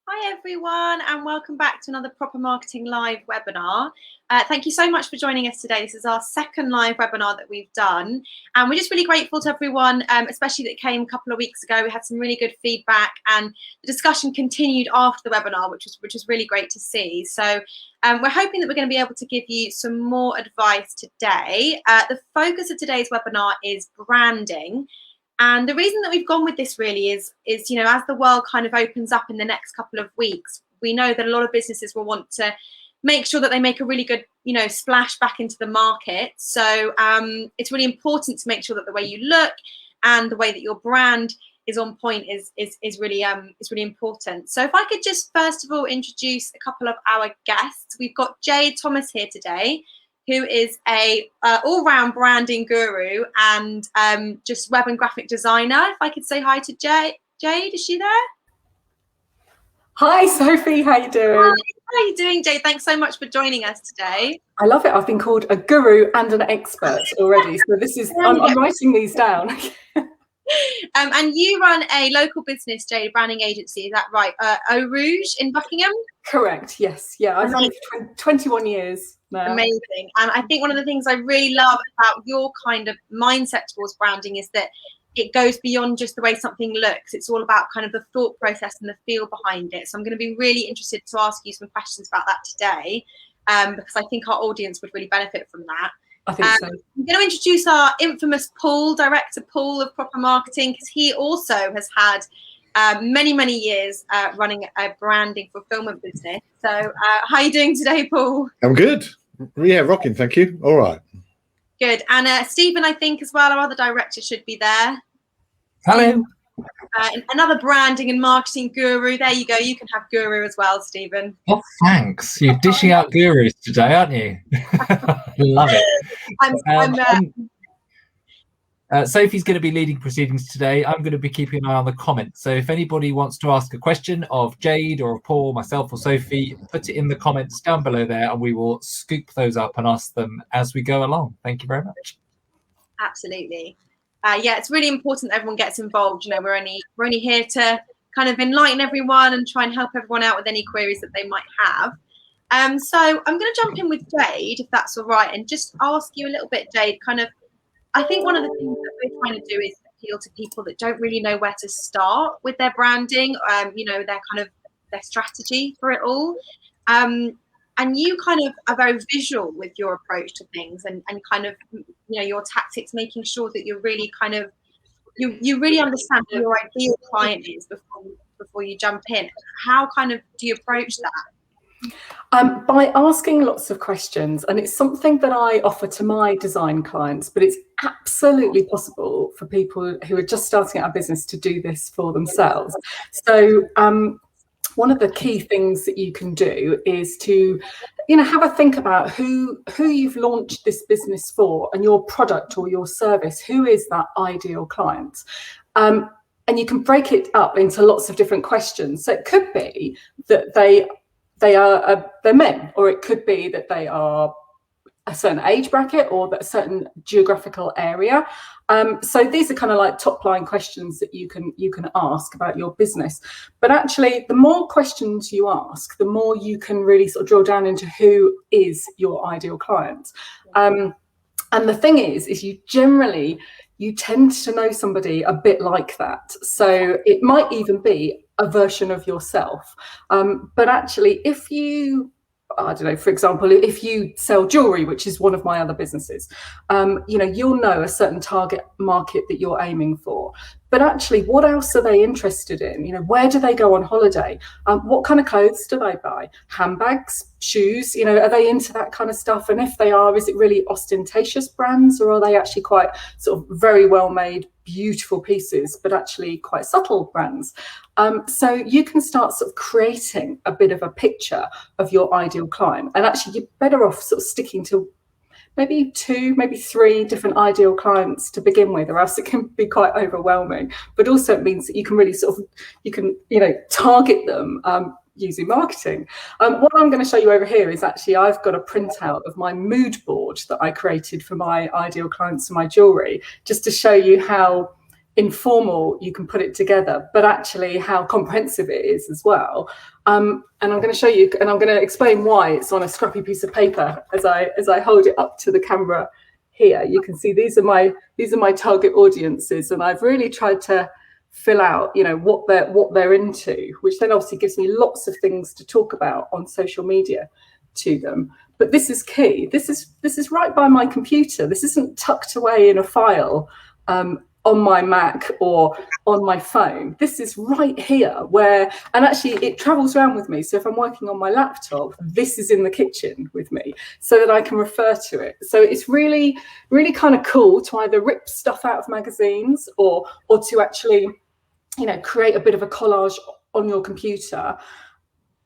Hi everyone, and welcome back to another Proper Marketing Live webinar. Thank you so much for joining us today. This is our second live webinar that we've done, and we're just really grateful to everyone, especially that came a couple of weeks ago. We had some really good feedback, and the discussion continued after the webinar, which was really great to see. So we're hoping that we're going to be able to give you some more advice today. The focus of today's webinar is branding. And the reason that we've gone with this really is as the world kind of opens up in the next couple of weeks, we know that a lot of businesses will want to make sure that they make a really good, splash back into the market. So it's really important to make sure that the way you look and the way that your brand is on point is really important. So if I could just first of all introduce a couple of our guests. We've got Jade Thomas here today, who is a all-round branding guru and just web and graphic designer. If I could say hi to Jade. Jade, is she there? Hi, Sophie. How you doing? Hi. How are you doing, Jade? Thanks so much for joining us today. I love it. I've been called a guru and an expert already. So this is, I'm writing these down. And you run a local business, Jade, branding agency. Is that right? Eau Rouge in Buckingham? Correct. Yes. Yeah. I've done it for 21 years now. Amazing. And I think one of the things I really love about your kind of mindset towards branding is that it goes beyond just the way something looks. It's all about kind of the thought process and the feel behind it. So I'm going to be really interested to ask you some questions about that today, because I think our audience would really benefit from that. I think so. I'm going to introduce our infamous Paul, director Paul of Proper Marketing, because he also has had many years running a branding fulfillment business. So how are you doing today, Paul? I'm good. Yeah, rocking. Thank you. All right. Good. And Stephen, I think as well, our other director should be there. Hello. Another branding and marketing guru. There you go. You can have guru as well, Stephen. Oh, thanks. You're dishing out gurus today, aren't you? Love it. Sophie's going to be leading proceedings today. I'm going to be keeping an eye on the comments. So if anybody wants to ask a question of Jade or of Paul, myself or Sophie, put it in the comments down below there and we will scoop those up and ask them as we go along. Thank you very much. Absolutely. Yeah, it's really important that everyone gets involved. We're only here to kind of enlighten everyone and try and help everyone out with any queries that they might have. So I'm going to jump in with Jade, if that's all right, and just ask you a little bit, Jade, kind of, I think one of the things that we're trying to do is appeal to people that don't really know where to start with their branding, their strategy for it all. And you kind of are very visual with your approach to things and kind of, your tactics, making sure that you're really kind of, you really understand who your ideal client is before you jump in. How kind of do you approach that? By asking lots of questions, and it's something that I offer to my design clients, but it's absolutely possible for people who are just starting out a business to do this for themselves. So one of the key things that you can do is to, have a think about who you've launched this business for and your product or your service. Who is that ideal client? And you can break it up into lots of different questions. So it could be that they're men, or it could be that they are a certain age bracket or that a certain geographical area. So these are kind of like top line questions that you can ask about your business. But actually, the more questions you ask, the more you can really sort of drill down into who is your ideal client. And the thing is you tend to know somebody a bit like that. So it might even be a version of yourself. But actually, if you, I don't know, for example, if you sell jewelry, which is one of my other businesses, you'll know a certain target market that you're aiming for. But actually, what else are they interested in? Where do they go on holiday? What kind of clothes do they buy? Handbags, shoes, are they into that kind of stuff? And if they are, is it really ostentatious brands, or are they actually quite sort of very well made, beautiful pieces, but actually quite subtle brands? So you can start sort of creating a bit of a picture of your ideal client. And actually, you're better off sort of sticking to maybe 2, maybe 3 different ideal clients to begin with, or else it can be quite overwhelming. But also it means that you can really target them using marketing. What I'm going to show you over here is actually I've got a printout of my mood board that I created for my ideal clients and my jewelry, just to show you how informal you can put it together, but actually how comprehensive it is as well. And I'm going to show you, and I'm going to explain why it's on a scrappy piece of paper as I hold it up to the camera here. You can see these are my target audiences, and I've really tried to fill out, you know, what they're into, which then obviously gives me lots of things to talk about on social media to them. But this is key. This is right by my computer. This isn't tucked away in a file on my Mac or on my phone. This is right here and actually it travels around with me. So if I'm working on my laptop, this is in the kitchen with me so that I can refer to it. So it's really, really kind of cool to either rip stuff out of magazines or to actually, you know, create a bit of a collage on your computer,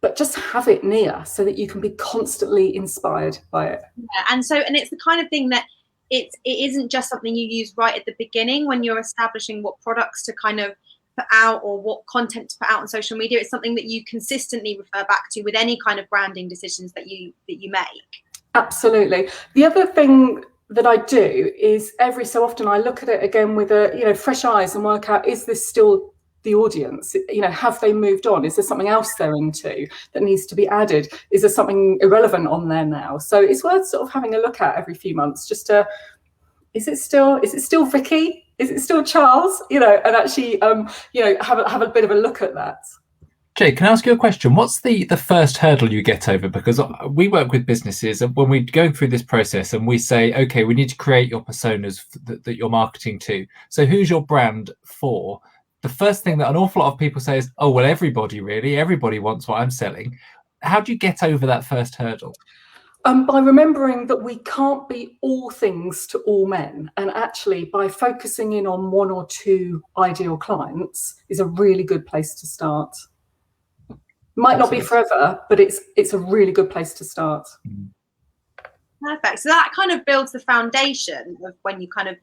but just have it near so that you can be constantly inspired by it. Yeah, and it's the kind of thing that it isn't just something you use right at the beginning when you're establishing what products to kind of put out or what content to put out on social media. It's something that you consistently refer back to with any kind of branding decisions that you make. Absolutely. The other thing that I do is every so often I look at it again with fresh eyes and work out, is this still the audience? You know, have they moved on? Is there something else they're into that needs to be added? Is there something irrelevant on there now? So it's worth sort of having a look at every few months, just to, is it still Vicky? Is it still Charles? You know, and actually have a bit of a look at that. Jay, can I ask you a question? What's the first hurdle you get over? Because we work with businesses, and when we're going through this process and we say, okay, we need to create your personas that you're marketing to. So who's your brand for? The first thing that an awful lot of people say is, oh, well, everybody wants what I'm selling. How do you get over that first hurdle? By remembering that we can't be all things to all men. And actually, by focusing in on one or two ideal clients is a really good place to start. Might not be forever, but it's a really good place to start. Perfect. So that kind of builds the foundation of when you kind of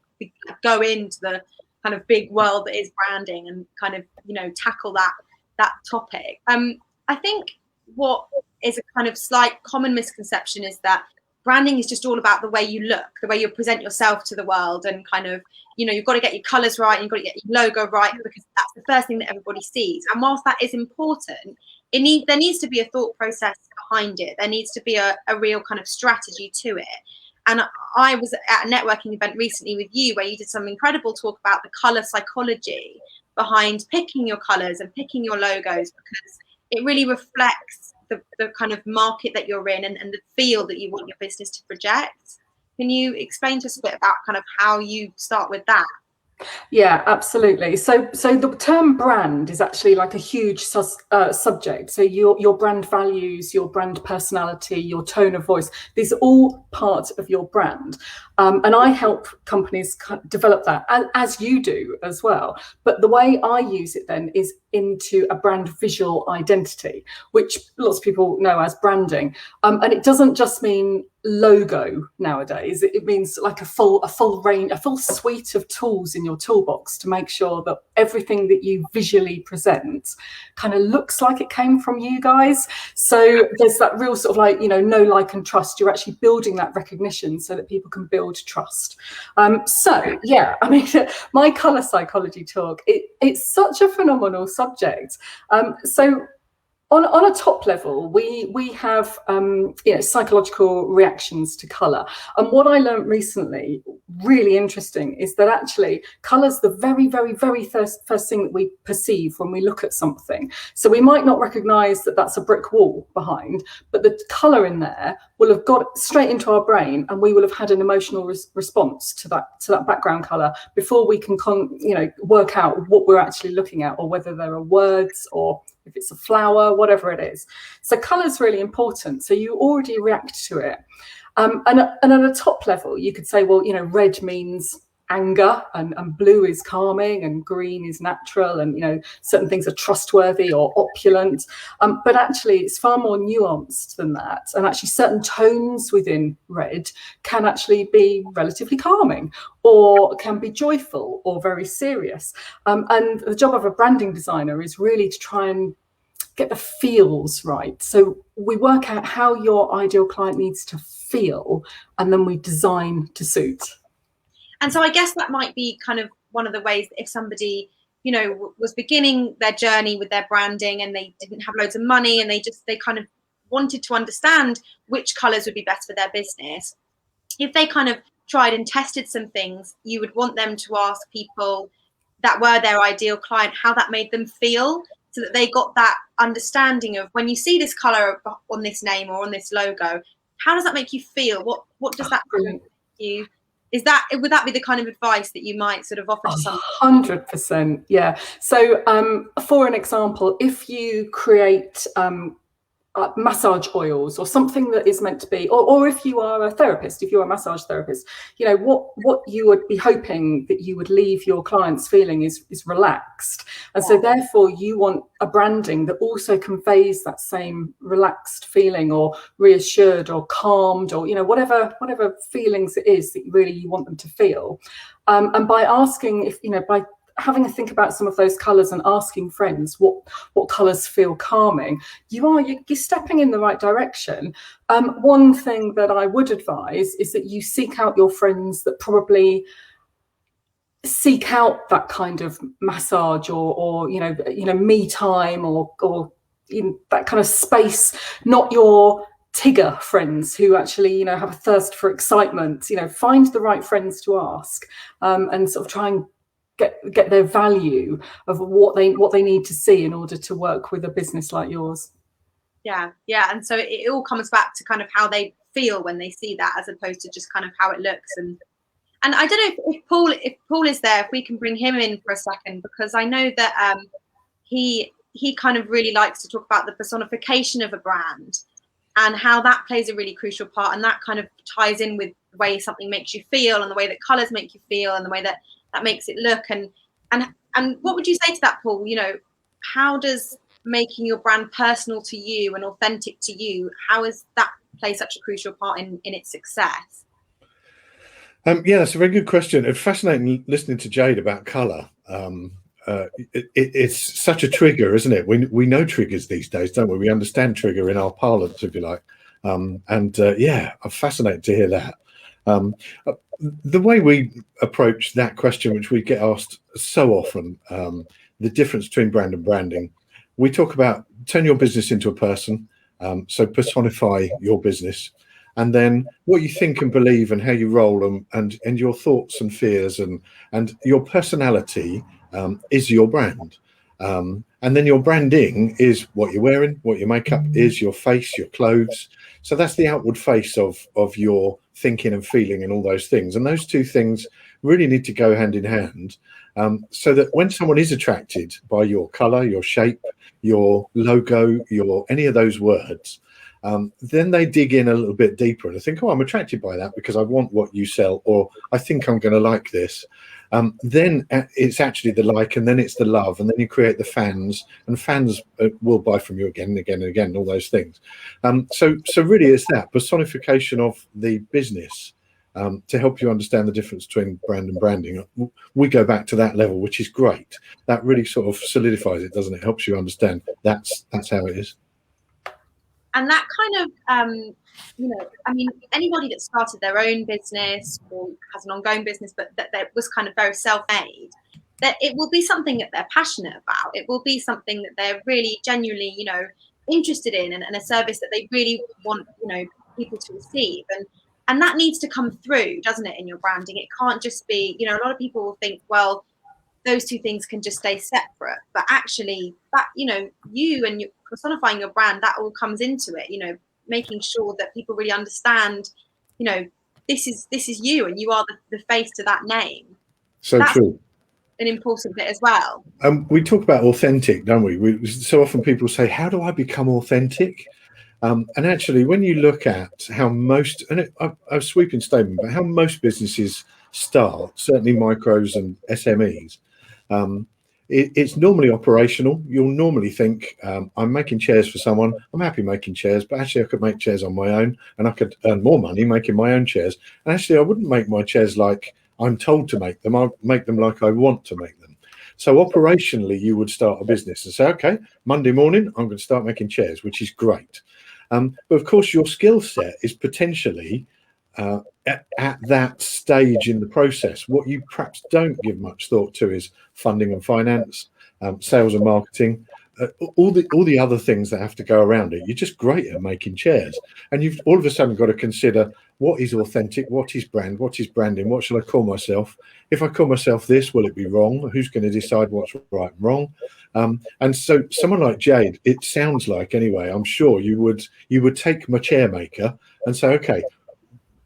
go into the kind of big world that is branding and kind of, you know, tackle that topic. I think what is a kind of slight common misconception is that branding is just all about the way you look, the way you present yourself to the world, and kind of, you know, you've got to get your colors right and you've got to get your logo right because that's the first thing that everybody sees. And whilst that is important, there needs to be a thought process behind it. There needs to be a real kind of strategy to it. And I was at a networking event recently with you where you did some incredible talk about the color psychology behind picking your colors and picking your logos, because it really reflects the kind of market that you're in and the feel that you want your business to project. Can you explain to us a bit about kind of how you start with that? Yeah, absolutely. So the term brand is actually like a huge subject. So your brand values, your brand personality, your tone of voice, these are all part of your brand. And I help companies develop that, as you do as well. But the way I use it then is into a brand visual identity, which lots of people know as branding. And it doesn't just mean logo nowadays. It means like a full range, a full suite of tools in your toolbox to make sure that everything that you visually present kind of looks like it came from you guys. So there's that real sort of like, you know, know, like and trust. You're actually building that recognition so that people can build trust. So yeah, I mean, my color psychology talk, it's such a phenomenal subject. So on a top level, we have psychological reactions to colour. And what I learned recently, really interesting, is that actually colour's the very, very, very first thing that we perceive when we look at something. So we might not recognise that that's a brick wall behind, but the colour in there will have got straight into our brain, and we will have had an emotional response to that background colour before we can work out what we're actually looking at, or whether there are words, or if it's a flower, whatever it is. So colour is really important. So you already react to it. And at a top level, you could say, well, red means anger, and blue is calming, and green is natural, and certain things are trustworthy or opulent. But actually, it's far more nuanced than that. And actually, certain tones within red can actually be relatively calming, or can be joyful, or very serious. And the job of a branding designer is really to try and get the feels right. So we work out how your ideal client needs to feel, and then we design to suit. And so I guess that might be kind of one of the ways that if somebody, you know, was beginning their journey with their branding and they didn't have loads of money and they kind of wanted to understand which colours would be best for their business, if they kind of tried and tested some things, you would want them to ask people that were their ideal client how that made them feel, so that they got that understanding of, when you see this colour on this name or on this logo, how does that make you feel? What does that make you? Would that be the kind of advice that you might sort of offer to someone? 100%, yeah. So for an example, if you create massage oils or something that is meant to be, or if you are a therapist, if you're a massage therapist, you know, what you would be hoping that you would leave your clients feeling is relaxed. And so therefore you want a branding that also conveys that same relaxed feeling, or reassured or calmed, or, you know, whatever feelings it is that you want them to feel. And by asking, if, you know, by having a think about some of those colours and asking friends what colours feel calming, you're stepping in the right direction. One thing that I would advise is that you seek out your friends that probably seek out that kind of massage or you know me time, or in that kind of space, not your Tigger friends who actually, you know, have a thirst for excitement. You know, find the right friends to ask, and sort of try and get their value of what they need to see in order to work with a business like yours. Yeah, and so it all comes back to kind of how they feel when they see that, as opposed to just kind of how it looks. And I don't know if Paul is there, if we can bring him in for a second, because I know that he kind of really likes to talk about the personification of a brand and how that plays a really crucial part, and that kind of ties in with the way something makes you feel and the way that colours make you feel and the way that makes it look. And what would you say to that, Paul? You know, how does making your brand personal to you and authentic to you, how does that play such a crucial part in its success? Yeah, that's a very good question. It's fascinating listening to Jade about colour. It's such a trigger, isn't it? We know triggers these days, don't we? We understand trigger in our parlance, if you like. Yeah, I'm fascinated to hear that. The way we approach that question, which we get asked so often, the difference between brand and branding, we talk about turn your business into a person, so personify your business, and then what you think and believe and how you roll and your thoughts and fears and your personality is your brand. And then your branding is what you're wearing, what your makeup is, your face, your clothes. So that's the outward face of your thinking and feeling and all those things. And those two things really need to go hand in hand, so that when someone is attracted by your color, your shape, your logo, your any of those words, then they dig in a little bit deeper and they think, oh, I'm attracted by that because I want what you sell, or I think I'm going to like this. Then it's actually the like, and then it's the love, and then you create the fans, and fans will buy from you again and again and again, all those things. So really it's that personification of the business, to help you understand the difference between brand and branding. We go back to that level, which is great. That really sort of solidifies it, doesn't it? Helps you understand that's how it is. And that kind of, you know, I mean, anybody that started their own business or has an ongoing business, but that was kind of very self-made, that it will be something that they're passionate about. It will be something that they're really genuinely, you know, interested in, and a service that they really want, you know, people to receive. And that needs to come through, doesn't it, in your branding? It can't just be, you know, a lot of people will think, well, those two things can just stay separate, but actually that, you know, you and you personifying your brand, that all comes into it, you know, making sure that people really understand, you know, this is you, and you are the face to that name. So that's true. An important bit as well. We talk about authentic, don't we? So often people say, how do I become authentic? And actually, when you look at how most, and a sweeping statement, but how most businesses start, certainly micros and SMEs, it's normally operational. You'll normally think, I'm making chairs for someone. I'm happy making chairs, but actually I could make chairs on my own, and I could earn more money making my own chairs. And actually I wouldn't make my chairs like I'm told to make them. I'll make them like I want to make them. So operationally, you would start a business and say, okay, Monday morning, I'm going to start making chairs, which is great. But of course, your skill set is potentially at that stage in the process. What you perhaps don't give much thought to is funding and finance, sales and marketing, all the other things that have to go around it. You're just great at making chairs, and you've all of a sudden got to consider what is authentic, what is brand, what is branding, what shall I call myself? If I call myself this, will it be wrong? Who's going to decide what's right and wrong? And so someone like Jade, it sounds like anyway, I'm sure you would take my chair maker and say, okay,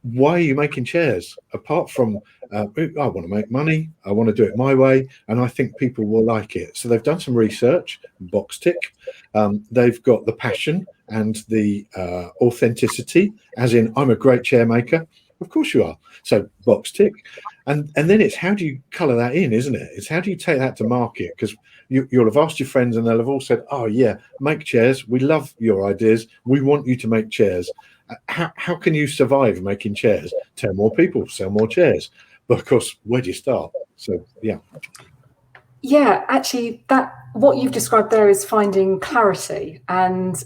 why are you making chairs? Apart from, I want to make money, I want to do it my way, and I think people will like it. So they've done some research, box tick. They've got the passion and the authenticity, as in, I'm a great chair maker. Of course you are. So box tick. And then it's how do you colour that in, isn't it? It's how do you take that to market? Because you'll have asked your friends and they'll have all said, oh yeah, make chairs. We love your ideas. We want you to make chairs. How can you survive making chairs? Tell more people, sell more chairs. But of course, where do you start? So yeah, actually, that what you've described there is finding clarity, and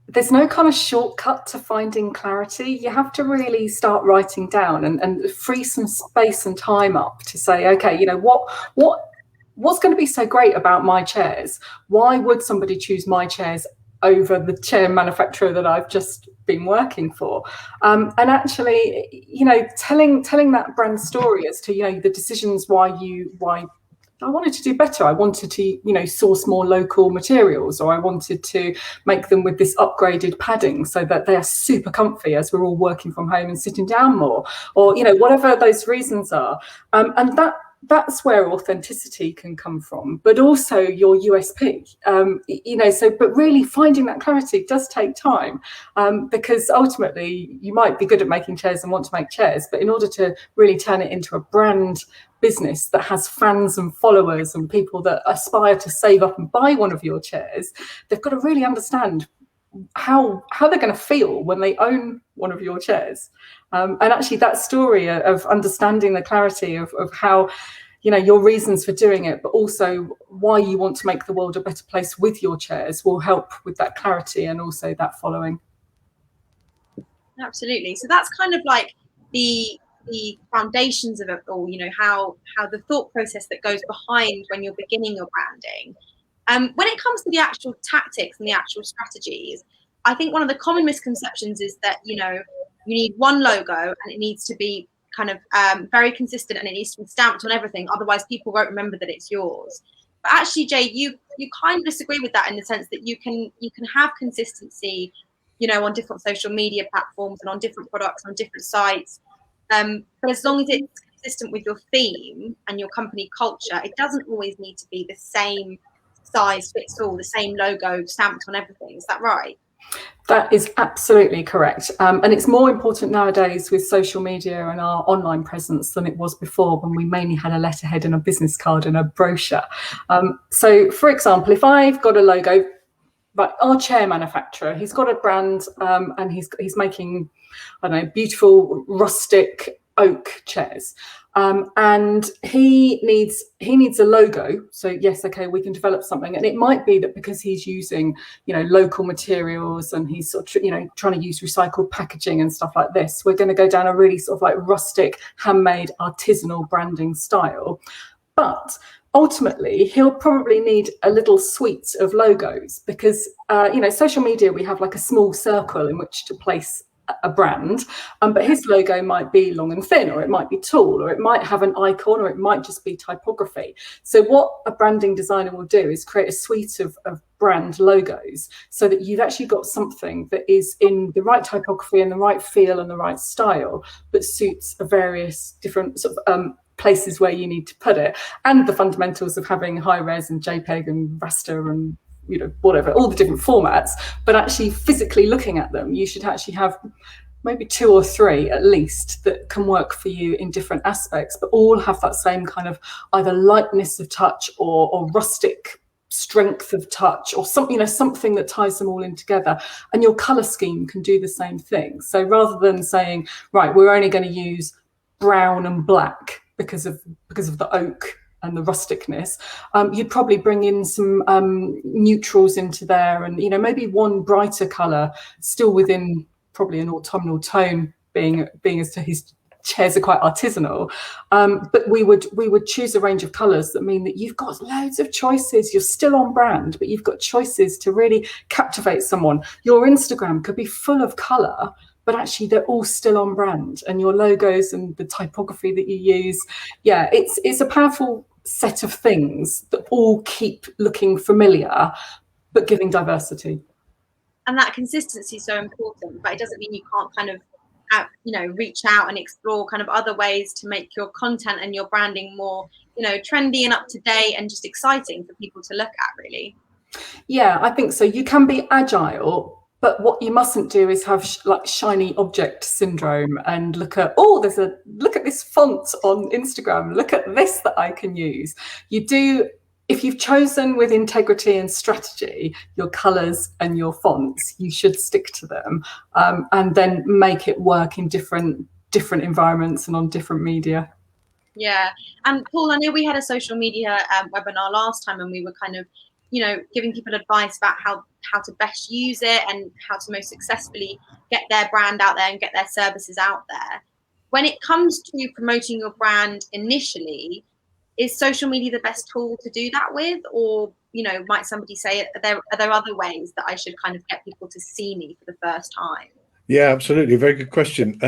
there's no kind of shortcut to finding clarity. You have to really start writing down and free some space and time up to say, okay, you know, what's going to be so great about my chairs? Why would somebody choose my chairs over the chair manufacturer that I've just been working for? And actually, you know, telling that brand story as to, you know, the decisions why I wanted to do better. I wanted to, you know, source more local materials, or I wanted to make them with this upgraded padding so that they are super comfy as we're all working from home and sitting down more, or, you know, whatever those reasons are. And that's where authenticity can come from, but also your USP, you know, so, but really finding that clarity does take time, because ultimately you might be good at making chairs and want to make chairs, but in order to really turn it into a brand business that has fans and followers and people that aspire to save up and buy one of your chairs, they've got to really understand how they're going to feel when they own one of your chairs. And actually that story of understanding the clarity of how, you know, your reasons for doing it, but also why you want to make the world a better place with your chairs will help with that clarity and also that following. Absolutely. So that's kind of like the foundations of it all, you know, how the thought process that goes behind when you're beginning your branding. When it comes to the actual tactics and the actual strategies, I think one of the common misconceptions is that, you know, you need one logo and it needs to be kind of very consistent and it needs to be stamped on everything. Otherwise, people won't remember that it's yours. But actually, Jade, you kind of disagree with that in the sense that you can have consistency, you know, on different social media platforms and on different products on different sites. But as long as it's consistent with your theme and your company culture, it doesn't always need to be the same size fits all, the same logo stamped on everything. Is that right? That is absolutely correct. And it's more important nowadays with social media and our online presence than it was before, when we mainly had a letterhead and a business card and a brochure. So, for example, if I've got a logo, but our chair manufacturer, he's got a brand, and he's making, I don't know, beautiful rustic oak chairs, and he needs a logo. So yes, okay, we can develop something, and it might be that because he's using, you know, local materials and he's sort of, you know, trying to use recycled packaging and stuff like this, we're going to go down a really sort of like rustic, handmade, artisanal branding style. But ultimately, he'll probably need a little suite of logos because, you know, social media, we have like a small circle in which to place a brand, but his logo might be long and thin, or it might be tall, or it might have an icon, or it might just be typography. So what a branding designer will do is create a suite of brand logos so that you've actually got something that is in the right typography and the right feel and the right style, but suits a various different sort of places where you need to put it, and the fundamentals of having high res and JPEG and raster and, you know, whatever, all the different formats. But actually physically looking at them, you should actually have maybe 2 or 3 at least that can work for you in different aspects, but all have that same kind of either lightness of touch or rustic strength of touch, or something, you know, something that ties them all in together. And your color scheme can do the same thing. So rather than saying, right, we're only going to use brown and black because of the oak and the rusticness, you'd probably bring in some neutrals into there, and, you know, maybe one brighter color still within probably an autumnal tone being as to his chairs are quite artisanal, but we would choose a range of colours that mean that you've got loads of choices. You're still on brand, but you've got choices to really captivate someone. Your Instagram could be full of colour, but actually they're all still on brand, and your logos and the typography that you use. Yeah, it's a powerful set of things that all keep looking familiar, but giving diversity. And that consistency is so important, but it doesn't mean you can't kind of reach out and explore kind of other ways to make your content and your branding more, trendy and up to date and just exciting for people to look at, really. Yeah, I think so. You can be agile, but what you mustn't do is have shiny object syndrome and look at this font on Instagram. Look at this that I can use. You do. If you've chosen with integrity and strategy your colours and your fonts, you should stick to them, and then make it work in different environments and on different media. Yeah, and Paul, I know we had a social media webinar last time, and we were kind of, giving people advice about how to best use it and how to most successfully get their brand out there and get their services out there. When it comes to promoting your brand initially, is social media the best tool to do that with? Or, might somebody say, are there other ways that I should kind of get people to see me for the first time? Yeah, absolutely. Very good question.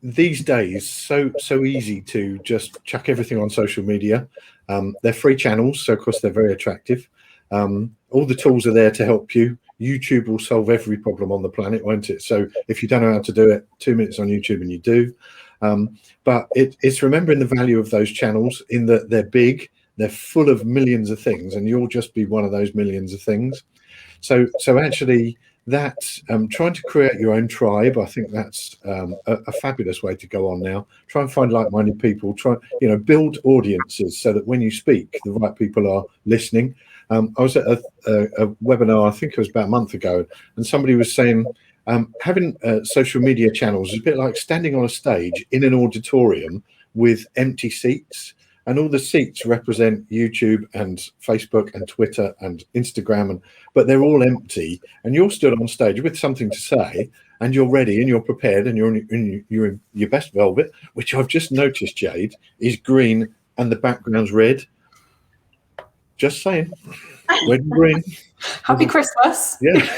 These days, so easy to just chuck everything on social media. They're free channels, so of course they're very attractive. All the tools are there to help you. YouTube will solve every problem on the planet, won't it? So if you don't know how to do it, 2 minutes on YouTube and you do. But it's remembering the value of those channels in that they're big, they're full of millions of things, and you'll just be one of those millions of things. So actually that trying to create your own tribe, I think that's a fabulous way to go on now. Try and find like-minded people, build audiences so that when you speak, the right people are listening. I was at a webinar, I think it was about a month ago, and somebody was saying, having social media channels is a bit like standing on a stage in an auditorium with empty seats, and all the seats represent YouTube and Facebook and Twitter and Instagram, but they're all empty, and you're stood on stage with something to say, and you're ready and you're prepared and you're in your best velvet, which I've just noticed, Jade, is green and the background's red. Just saying, red and green. Happy Christmas. Yeah.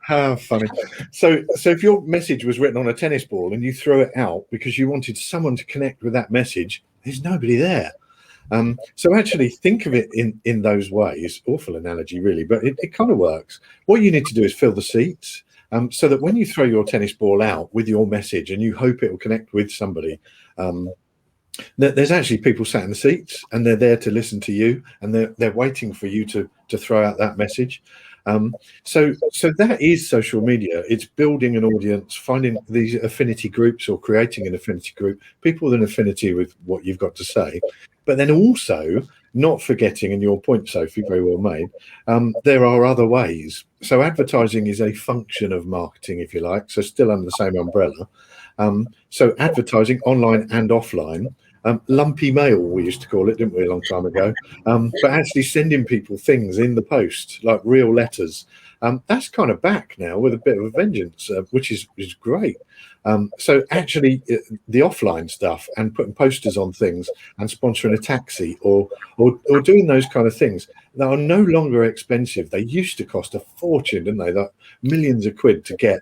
How funny. So if your message was written on a tennis ball and you throw it out because you wanted someone to connect with that message, there's nobody there. So actually think of it in those ways. Awful analogy, really, but it kind of works. What you need to do is fill the seats, so that when you throw your tennis ball out with your message and you hope it will connect with somebody, there's actually people sat in the seats and they're there to listen to you, and they're waiting for you to throw out that message. So that is social media. It's building an audience, finding these affinity groups or creating an affinity group, people with an affinity with what you've got to say, but then also not forgetting, and your point, Sophie, very well made, there are other ways. So advertising is a function of marketing, if you like, so still under the same umbrella. So advertising online and offline, lumpy mail, we used to call it, didn't we, a long time ago? But actually sending people things in the post, like real letters, that's kind of back now with a bit of a vengeance, which is great. So actually the offline stuff and putting posters on things and sponsoring a taxi or doing those kind of things that are no longer expensive. They used to cost a fortune, didn't they? Like millions of quid to get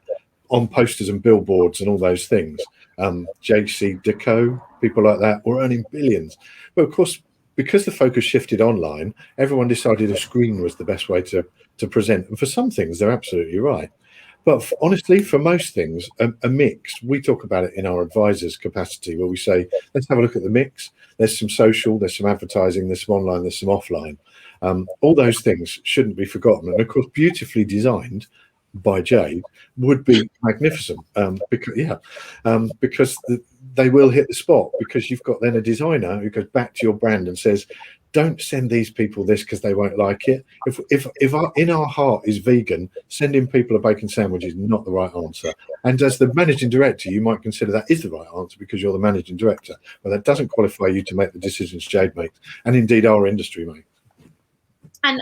on posters and billboards and all those things. JC Deco, people like that were earning billions. But of course, because the focus shifted online, everyone decided a screen was the best way to present. And for some things, they're absolutely right. But honestly, for most things, a mix, we talk about it in our advisors capacity, where we say, let's have a look at the mix. There's some social, there's some advertising, there's some online, there's some offline. All those things shouldn't be forgotten. And of course, beautifully designed by Jade would be magnificent, because they will hit the spot, because you've got then a designer who goes back to your brand and says, don't send these people this because they won't like it. If in our heart is vegan, sending people a bacon sandwich is not the right answer. And as the managing director, you might consider that is the right answer because you're the managing director, but that doesn't qualify you to make the decisions Jade makes, and indeed our industry makes. And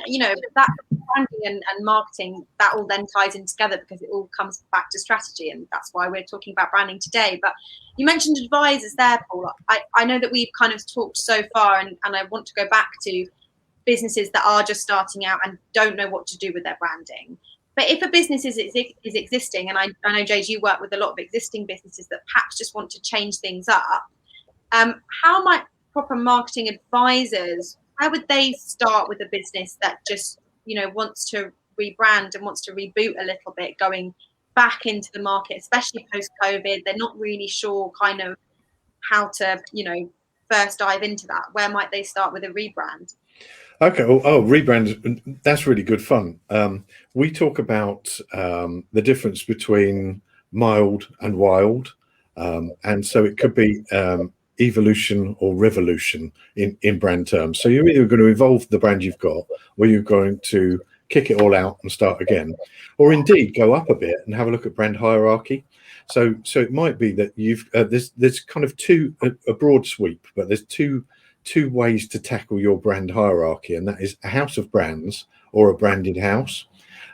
that branding and marketing, that all then ties in together, because it all comes back to strategy, and that's why we're talking about branding today. But you mentioned advisors there, Paul. I know that we've kind of talked so far, and I want to go back to businesses that are just starting out and don't know what to do with their branding. But if a business is existing, and I know, Jade, you work with a lot of existing businesses that perhaps just want to change things up, how might proper marketing advisors, how would they start with a business that just wants to rebrand and wants to reboot a little bit, going back into the market, especially post-COVID? They're not really sure kind of how to first dive into that. Where might they start with a rebrand? Okay. Rebrand, that's really good fun. We talk about the difference between mild and wild, and so it could be evolution or revolution in brand terms. So you're either going to evolve the brand you've got, or you're going to kick it all out and start again, or indeed go up a bit and have a look at brand hierarchy. So it might be that you've there's kind of a broad sweep, but there's two ways to tackle your brand hierarchy, and that is a house of brands or a branded house.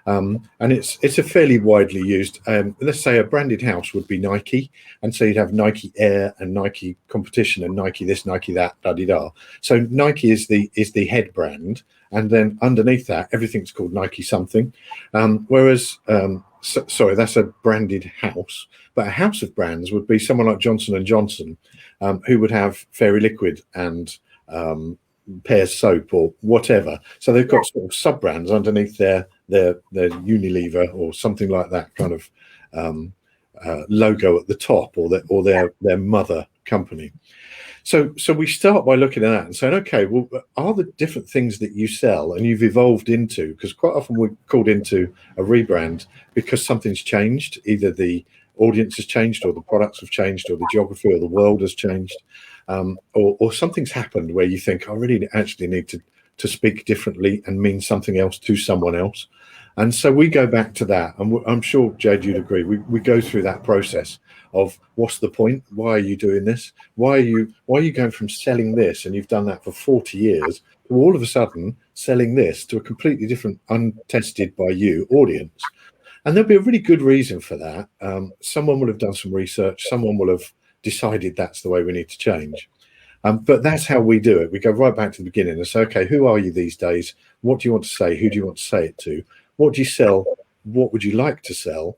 And it's a fairly widely used, let's say a branded house would be Nike, and so you'd have Nike Air and Nike Competition and Nike this, Nike that, da-di-da. So Nike is the head brand, and then underneath that everything's called Nike something. Whereas sorry, that's a branded house, but a house of brands would be someone like Johnson and Johnson, who would have Fairy Liquid and Pears soap or whatever. So they've got sort of sub brands underneath their Unilever or something like that kind of logo at the top, or their mother company. So we start by looking at that and saying, okay, well, are the different things that you sell and you've evolved into, because quite often we're called into a rebrand because something's changed, either the audience has changed, or the products have changed, or the geography or the world has changed, or something's happened where you think, I really actually need to speak differently and mean something else to someone else. And so we go back to that, and I'm sure, Jade, you'd agree, we go through that process of what's the point? Why are you doing this? Why are you going from selling this, and you've done that for 40 years, to all of a sudden selling this to a completely different, untested by you audience? And there'll be a really good reason for that. Someone will have done some research, someone will have decided that's the way we need to change. But that's how we do it. We go right back to the beginning and say, okay, who are you these days? What do you want to say? Who do you want to say it to? What do you sell? What would you like to sell?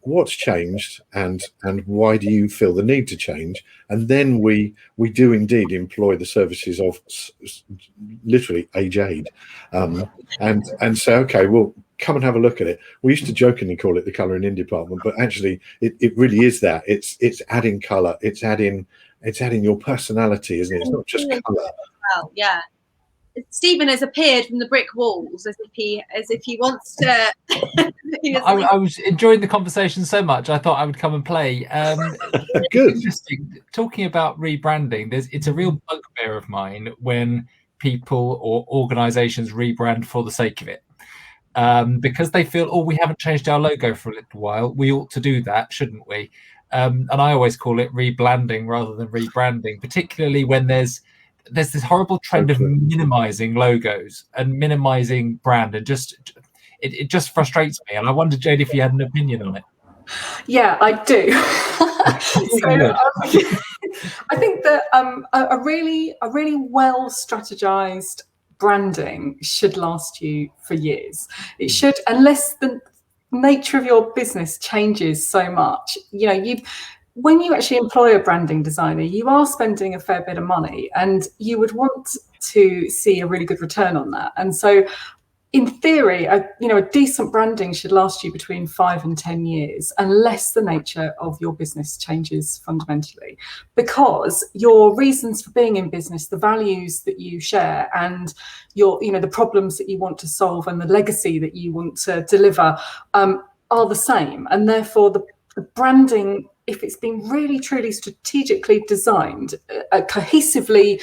What's changed, and why do you feel the need to change? And then we do indeed employ the services of literally a Jade, and say, okay, well, come and have a look at it. We used to jokingly call it the colouring in department, but actually it really is that. It's adding colour, it's adding your personality, isn't it? It's not just colour. Well, yeah. Stephen has appeared from the brick walls as if he wants to. I was enjoying the conversation so much, I thought I would come and play. Good. Interesting. Talking about rebranding, it's a real bugbear of mine when people or organisations rebrand for the sake of it, because they feel, oh, we haven't changed our logo for a little while, we ought to do that, shouldn't we? And I always call it reblanding rather than rebranding, particularly when there's this horrible trend of minimizing logos and minimizing brand, and it just frustrates me. And I wondered, Jade, if you had an opinion on it. Yeah, I do. I think that a really well strategized branding should last you for years. It should, unless the nature of your business changes so much. When you actually employ a branding designer, you are spending a fair bit of money, and you would want to see a really good return on that. And so in theory, a decent branding should last you between 5 and 10 years, unless the nature of your business changes fundamentally, because your reasons for being in business, the values that you share, and the problems that you want to solve, and the legacy that you want to deliver are the same. And therefore the branding if it's been really truly strategically designed, cohesively,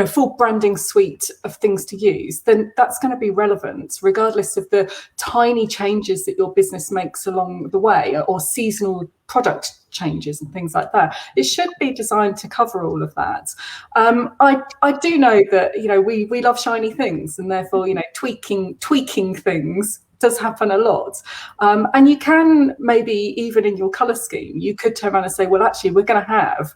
full branding suite of things to use, then that's going to be relevant regardless of the tiny changes that your business makes along the way, or seasonal product changes and things like that. It should be designed to cover all of that. I do know that we love shiny things, and therefore tweaking things does happen a lot. And you can, maybe even in your colour scheme, you could turn around and say, well, actually, we're going to have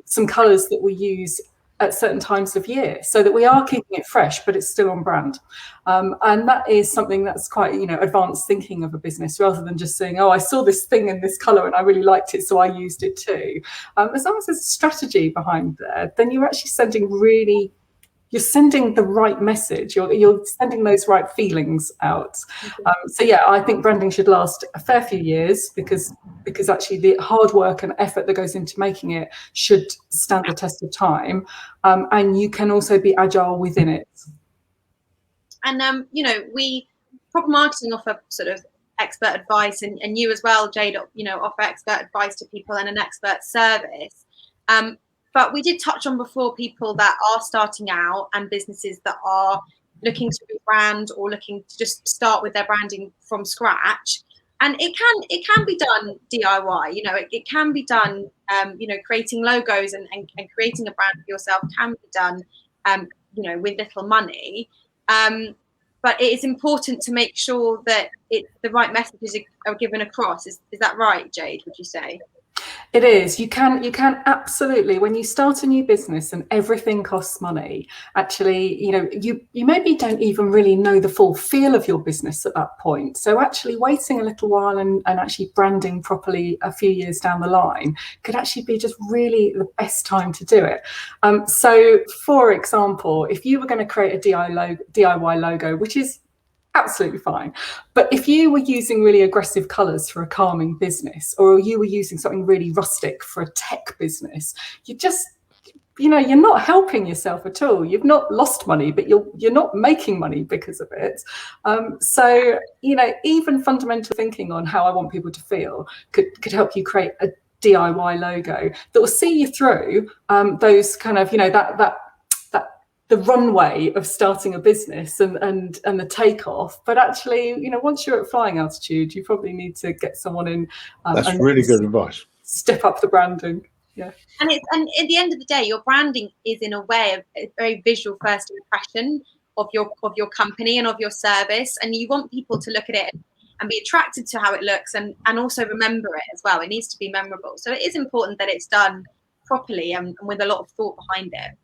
some colours that we use at certain times of year, so that we are keeping it fresh, but it's still on brand. And that is something that's quite, advanced thinking of a business, rather than just saying, oh, I saw this thing in this colour and I really liked it, so I used it too. As long as there's a strategy behind there, then you're actually you're sending the right message. You're sending those right feelings out. So yeah, I think branding should last a fair few years, because actually the hard work and effort that goes into making it should stand the test of time. And you can also be agile within it. And we proper marketing offer sort of expert advice, and you as well, Jade, offer expert advice to people and an expert service. But we did touch on before people that are starting out and businesses that are looking to rebrand or looking to just start with their branding from scratch. And it can be done DIY. It can be done. Creating logos and creating a brand for yourself can be done. With little money. But it is important to make sure that the right messages are given across. Is that right, Jade? Would you say? It is. You can absolutely, when you start a new business and everything costs money, actually, you maybe don't even really know the full feel of your business at that point. So actually waiting a little while and actually branding properly a few years down the line could actually be just really the best time to do it. So for example, if you were going to create a DIY logo, which is absolutely fine, but if you were using really aggressive colours for a calming business, or you were using something really rustic for a tech business, you're not helping yourself at all. You've not lost money, but you're not making money because of it. So even fundamental thinking on how I want people to feel could help you create a DIY logo that will see you through those kind of the runway of starting a business and the takeoff. But actually, once you're at flying altitude, you probably need to get someone in. That's really good advice. Step up the branding. Yeah. And at the end of the day, your branding is in a way a very visual first impression of your company and of your service, and you want people to look at it and be attracted to how it looks, and also remember it as well. It needs to be memorable. So it is important that it's done properly and with a lot of thought behind it.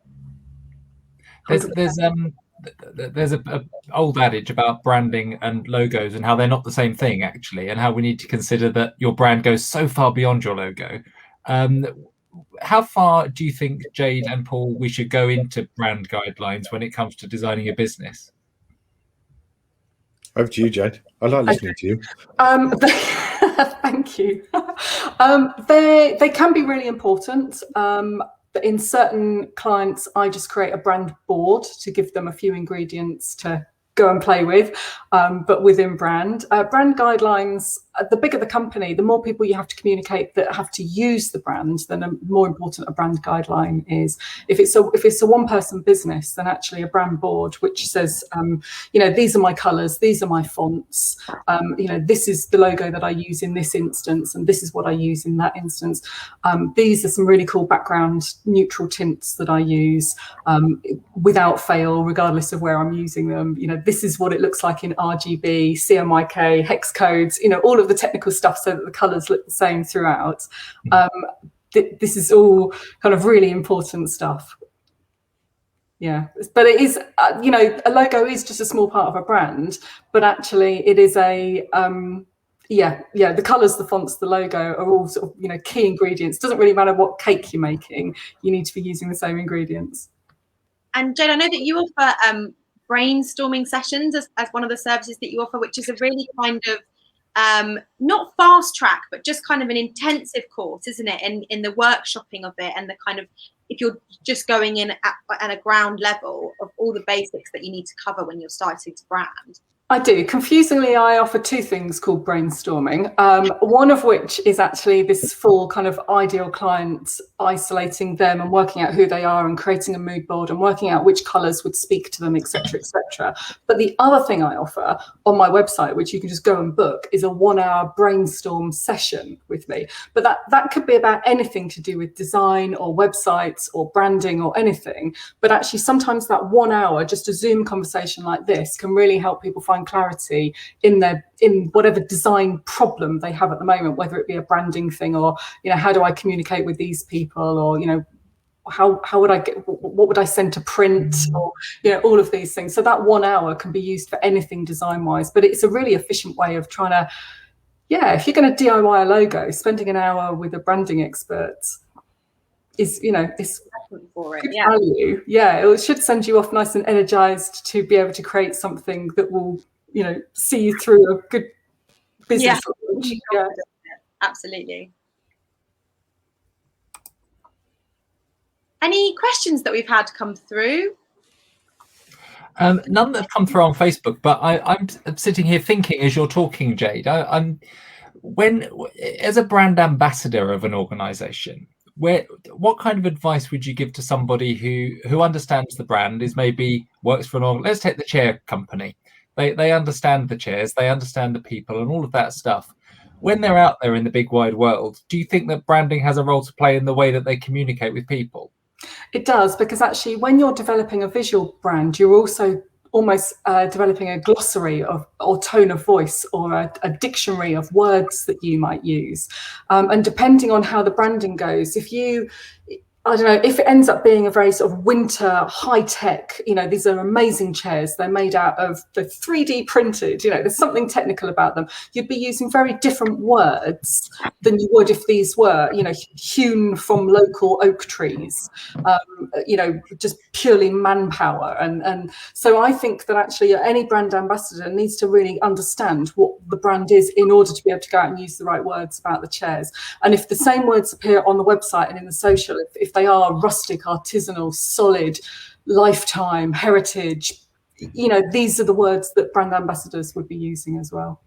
There's a old adage about branding and logos and how they're not the same thing, actually, and how we need to consider that your brand goes so far beyond your logo. How far do you think, Jade and Paul, we should go into brand guidelines when it comes to designing a business? Over to you, Jade. I like listening to you. Thank you. They can be really important. In certain clients, I just create a brand board to give them a few ingredients to go and play with, but within brand guidelines. The bigger the company, the more people you have to communicate that have to use the brand, then the more important a brand guideline is. If it's a one-person business, then actually a brand board which says, these are my colours, these are my fonts, this is the logo that I use in this instance, and this is what I use in that instance. These are some really cool background neutral tints that I use without fail, regardless of where I'm using them. This is what it looks like in RGB, CMYK, hex codes, all of the technical stuff, so that the colours look the same throughout. This is all kind of really important stuff. Yeah, but it is, a logo is just a small part of a brand, but actually it is the colours, the fonts, the logo are all sort of, key ingredients. Doesn't really matter what cake you're making, you need to be using the same ingredients. And Jade, I know that you offer brainstorming sessions as one of the services that you offer, which is a really kind of not fast track, but just kind of an intensive course, isn't it? In the workshopping of it, and the kind of, if you're just going in at a ground level of all the basics that you need to cover when you're starting to brand. I do. Confusingly, I offer two things called brainstorming, one of which is actually this full kind of ideal client, isolating them and working out who they are and creating a mood board and working out which colours would speak to them, etc., etc. But the other thing I offer on my website, which you can just go and book, is a 1-hour brainstorm session with me. But that could be about anything to do with design or websites or branding or anything. But actually, sometimes that 1 hour, just a Zoom conversation like this, can really help people find clarity in whatever design problem they have at the moment, whether it be a branding thing or, you know, how do I communicate with these people, or, you know, how would I get, what would I send to print, or, you know, all of these things. So that 1 hour can be used for anything design wise, but it's a really efficient way of trying to, yeah, if you're going to DIY a logo, spending an hour with a branding expert is, you know, it's for it, good value. Yeah, it should send you off nice and energized to be able to create something that will, you know, see you through a good business. Yeah. Absolutely. Any questions that we've had come through? None that have come through on Facebook, but I'm sitting here thinking as you're talking, Jade, as a brand ambassador of an organization, what kind of advice would you give to somebody who understands the brand, is maybe works for let's take the chair company. They understand the chairs, they understand the people and all of that stuff. When they're out there in the big wide world, do you think that branding has a role to play in the way that they communicate with people? It does, because actually when you're developing a visual brand, you're also almost developing a glossary or tone of voice, or a dictionary of words that you might use. And depending on how the branding goes, I don't know, if it ends up being a very sort of winter high tech, you know, these are amazing chairs, they're made out of the 3D printed, you know, there's something technical about them. You'd be using very different words than you would if these were, you know, hewn from local oak trees, you know, just purely manpower. And so I think that actually any brand ambassador needs to really understand what the brand is in order to be able to go out and use the right words about the chairs. And if the same words appear on the website and in the social, if they are rustic, artisanal, solid, lifetime, heritage, you know, these are the words that brand ambassadors would be using as well.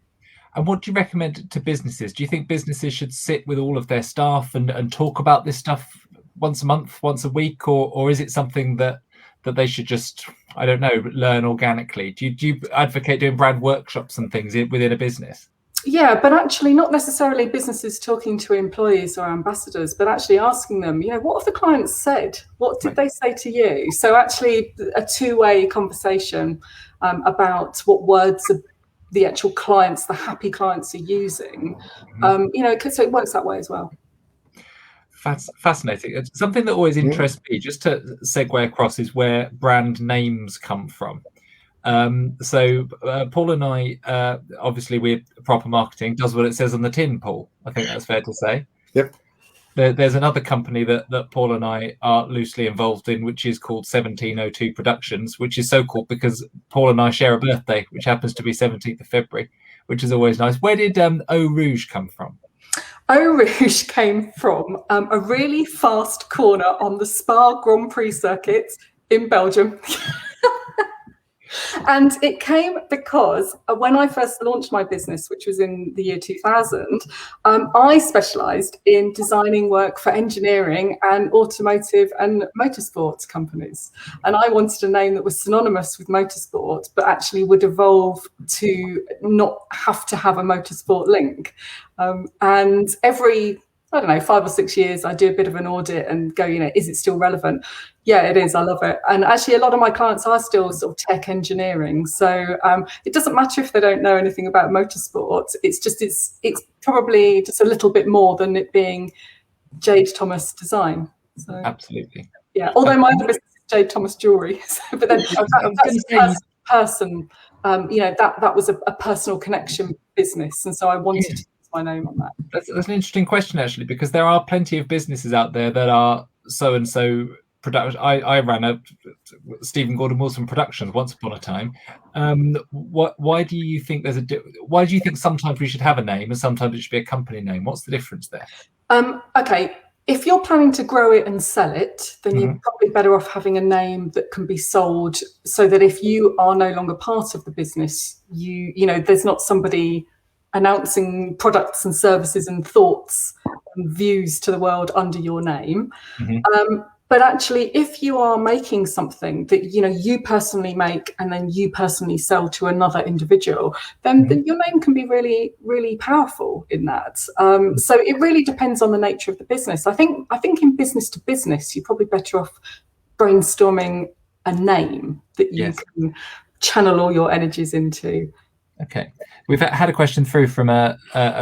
And what do you recommend to businesses? Do you think businesses should sit with all of their staff and talk about this stuff once a month, once a week, or is it something that they should just, I don't know, learn organically? Do you advocate doing brand workshops and things within a business? Yeah, but actually not necessarily businesses talking to employees or ambassadors, but actually asking them, you know, what have the clients said? What did they say to you? So actually a two-way conversation about what words the actual clients, the happy clients, are using. You know, so it works that way as well. Fascinating. It's something that always interests me, just to segue across, is where brand names come from. So Paul and I, obviously we're Proper Marketing, does what it says on the tin, Paul. I think that's fair to say. Yep. There's another company that Paul and I are loosely involved in, which is called 1702 Productions, which is so called because Paul and I share a birthday, which happens to be 17th of February, which is always nice. Where did Eau Rouge come from? Eau Rouge came from a really fast corner on the Spa Grand Prix circuit in Belgium. And it came because when I first launched my business, which was in the year 2000, I specialised in designing work for engineering and automotive and motorsports companies. And I wanted a name that was synonymous with motorsport, but actually would evolve to not have to have a motorsport link. And every, I don't know, 5 or 6 years, I do a bit of an audit and go, you know, is it still relevant? Yeah, it is. I love it. And actually, a lot of my clients are still sort of tech engineering. So it doesn't matter if they don't know anything about motorsport. It's just, it's probably just a little bit more than it being Jade Thomas Design. So, absolutely. Yeah. Although my other business is Jade Thomas Jewelry. But then that's person, you know, that was a personal connection business. And so I wanted to use my name on that. That's an interesting question, actually, because there are plenty of businesses out there that are so-and-so production. I ran a Stephen Gordon Wilson Productions once upon a time. Why do you think why do you think sometimes we should have a name and sometimes it should be a company name? What's the difference there? Okay, If you're planning to grow it and sell it, then you're probably better off having a name that can be sold, so that if you are no longer part of the business, you know, there's not somebody announcing products and services and thoughts and views to the world under your name. But actually, if you are making something that, you know, you personally make and then you personally sell to another individual, then your name can be really, really powerful in that. So it really depends on the nature of the business. I think in business to business, you're probably better off brainstorming a name that you can channel all your energies into. Okay, we've had a question through from a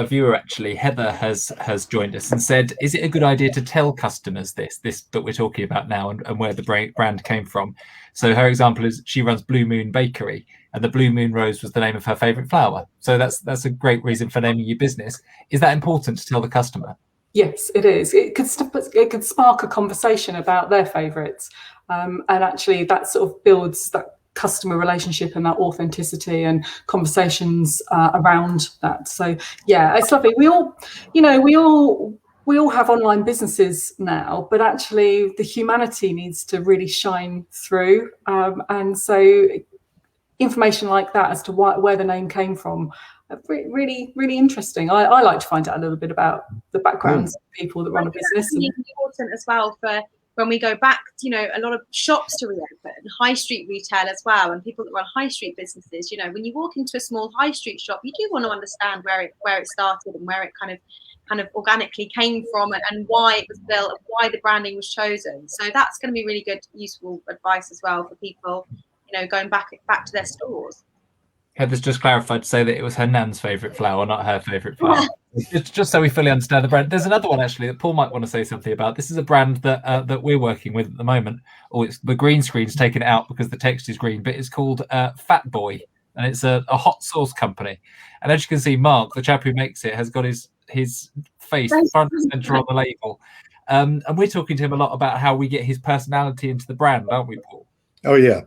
viewer, actually. Heather has joined us and said, is it a good idea to tell customers this that we're talking about now, and where the brand came from? So her example is she runs Blue Moon Bakery, and the Blue Moon Rose was the name of her favourite flower. So that's a great reason for naming your business. Is that important to tell the customer? Yes, it is. It could spark a conversation about their favourites, and actually that sort of builds that customer relationship and that authenticity and conversations around that. So yeah, it's lovely. We all have online businesses now, but actually the humanity needs to really shine through, and so information like that as to where the name came from, really, really interesting. I like to find out a little bit about the backgrounds of people that run a business. It's really important as well for when we go back, you know, a lot of shops to reopen, high street retail as well, and people that run high street businesses. You know, when you walk into a small high street shop, you do want to understand where it started and where it kind of organically came from, and why it was built and why the branding was chosen. So that's going to be really good, useful advice as well for people, you know, going back to their stores. Heather's just clarified to say that it was her nan's favourite flower, not her favourite flower. Just so we fully understand the brand. There's another one actually that Paul might want to say something about. This is a brand that we're working with at the moment. It's the green screen's taken it out because the text is green, but it's called Fat Boy, and it's a hot sauce company. And as you can see, Mark, the chap who makes it, has got his face front and centre on the label. And we're talking to him a lot about how we get his personality into the brand, aren't we, Paul? Oh yeah,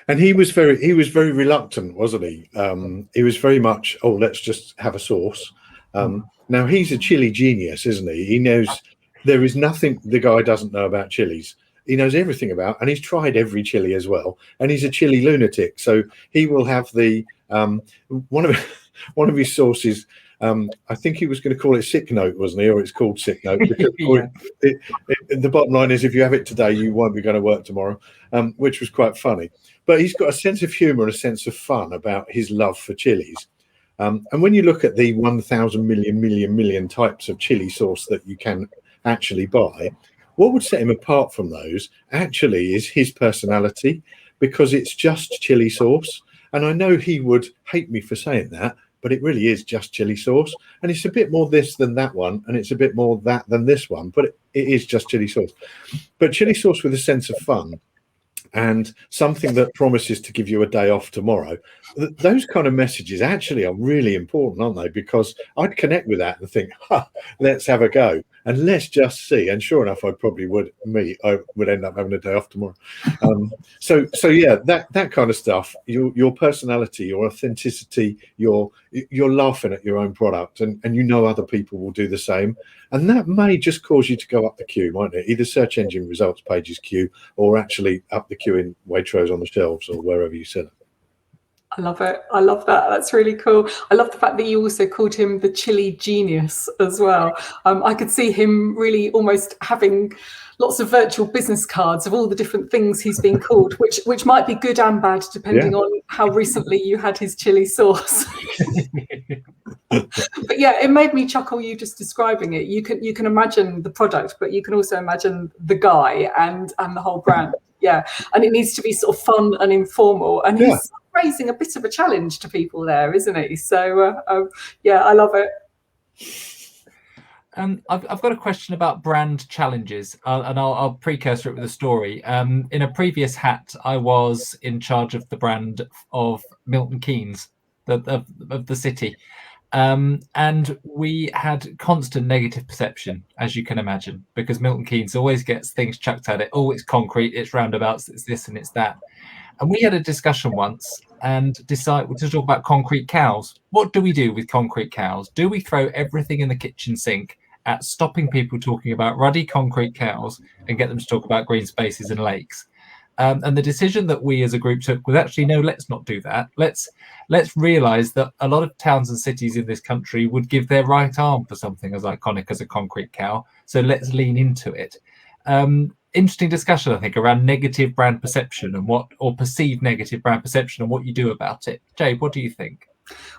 and he was very reluctant, wasn't he? He was very much, oh, let's just have a sauce. Now he's a chili genius, isn't he? He knows there is nothing the guy doesn't know about chilies. He knows everything about, and he's tried every chili as well. And he's a chili lunatic, so he will have the one of his sauces. I think he was going to call it Sick Note, wasn't he? Or it's called Sick Note. Because the bottom line is, if you have it today, you won't be going to work tomorrow, which was quite funny. But he's got a sense of humour and a sense of fun about his love for chilies. And when you look at the 1,000 million types of chili sauce that you can actually buy, what would set him apart from those actually is his personality, because it's just chili sauce. And I know he would hate me for saying that, but it really is just chili sauce, and it's a bit more this than that one, and it's a bit more that than this one, but it is just chili sauce. But chili sauce with a sense of fun and something that promises to give you a day off tomorrow, those kind of messages actually are really important, aren't they? Because I'd connect with that and think, let's have a go and let's just see. And sure enough, I would end up having a day off tomorrow. So yeah, that kind of stuff, your personality, your authenticity, you're laughing at your own product, and you know other people will do the same. And that may just cause you to go up the queue, mightn't it? Either search engine results pages queue, or actually up the queue in Waitrose on the shelves or wherever you sell it. I love it. I love that. That's really cool. I love the fact that you also called him the chili genius as well. I could see him really almost having lots of virtual business cards of all the different things he's been called, which might be good and bad depending on how recently you had his chili sauce. But yeah, it made me chuckle, you just describing it. You can imagine the product, but you can also imagine the guy and the whole brand. Yeah, and it needs to be sort of fun and informal, and he's raising a bit of a challenge to people there, isn't he? So yeah, I love it. I've got a question about brand challenges, and I'll precursor it with a story. In a previous hat, I was in charge of the brand of Milton Keynes, of the city. And we had constant negative perception, as you can imagine, because Milton Keynes always gets things chucked at it. Oh, it's concrete, it's roundabouts, it's this and it's that. And we had a discussion once and decided to talk about concrete cows. What do we do with concrete cows? Do we throw everything in the kitchen sink at stopping people talking about ruddy concrete cows and get them to talk about green spaces and lakes. And the decision that we as a group took was actually, no, let's not do that. Let's realise that a lot of towns and cities in this country would give their right arm for something as iconic as a concrete cow. So let's lean into it. Interesting discussion, I think, around negative brand perception and perceived negative brand perception and what you do about it. Jade, what do you think?